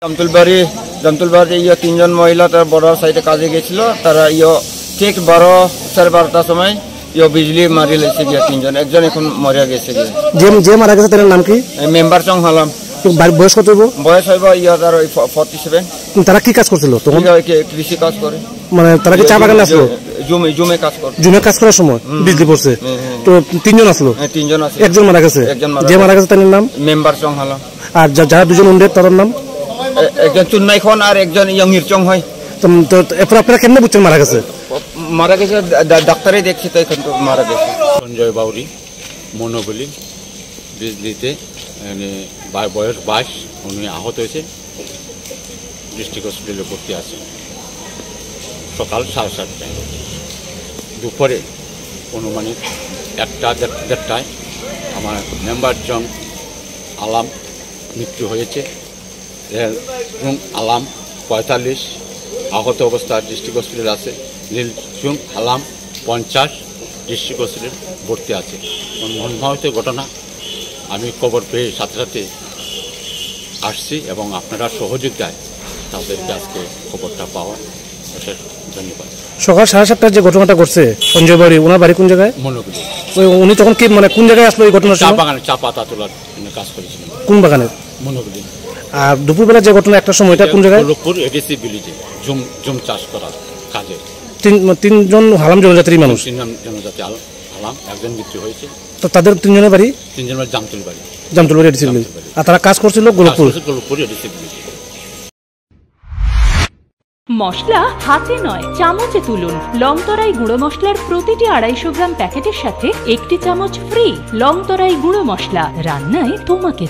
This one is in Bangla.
জামতুলবাড়ি তিনজন মহিলা তার বর্ডার সাইডে কাজে গেছিল। তারা ঠিক 12-12:30টার সময় বিজলি মারি লেছে গিয়ে তিনজন, একজন এখন মরিয়া গেছে গিয়ে। যে মারা গেছে তার নাম কি? মেম্বার চং হালাম। বয়স কত হইব? বয়স হইব তার 47। তারা কি কাজ করছিল তখন? কৃষি কাজ করে। মানে তারা কি চা বাগানে আসলো? জুমে কাজ করে। জুমে কাজ করার সময় বিজলি পড়ছে। তো তিনজন আসলো? তিনজন আছে, একজন মারা গেছে। যে মারা গেছে তার নাম? মেম্বার চং হালাম। আর যারা দুজন উন্ডের তার নাম? একজন চুন্নাই খন আর একজন মিরচং হয়। তো এরপর আপনারা কেমনে বুঝছেন মারা গেছে? মারা গেছে ডাক্তারে দেখছি তো এখন তো মারা গেছে। সঞ্জয় বাউরি, মনোবলি, বিজলিতে বয়স 22, উনি আহত হয়েছে, ডিস্ট্রিক্ট হসপিটালে ভর্তি আছে। সকাল 7:30টায়, দুপুরে অনুমানিক 1-1:30টায় আমার মেম্বার চং আলাম মৃত্যু হয়েছে। আলাম 45 আহত অবস্থা ডিস্ট্রিক্ট হসপিটাল আছে। নীলচুং আলাম 50 ডিস্ট্রিক্ট হসপিটাল ভর্তি আছে। মর্মাহত ঘটনা, আমি খবর পেয়ে সাথে সাথে আসছি এবং আপনারা সহযোগিতায় তাদেরকে আজকে খবরটা পাওয়া, ধন্যবাদ। সকাল 7:30টায় যে ঘটনাটা ঘটছে সঞ্জয় বাড়ি, ওনার বাড়ি কোন জায়গায়? মনোগুলি। উনি তখন কি মানে কোন জায়গায় আসলো এই ঘটনা? চা বাগানে চা পাতা তোলার কাজ করেছিলেন। কোন বাগানে? মনোগুলি। আর দুপুরবেলা যে ঘটনা একটা সময়টা কোন জায়গায়? গোলকপুর এডিসি ভিলেজে জুম চাষ করার কাজে। তিনজন হালাম জনজাতির মানুষ। তিনজন জনজাতি হালাম, একজন মৃত্যু হয়েছে। তো তাদের তিনজনের বাড়ি? তিনজনের জামতুলবাড়ি। জামতুলবাড়ি এডিসি ভিলেজ। আর তারা কাজ করছিল গোলকপুর এডিসি ভিলেজে। মশলা হাতে নয় চামচে তুলুন। লংতরাই গুঁড়ো মশলার প্রতিটি 250 গ্রাম প্যাকেটের সাথে 1টি চামচ ফ্রি। লংতরাই গুঁড়ো মশলা, রান্নায় তোমাকে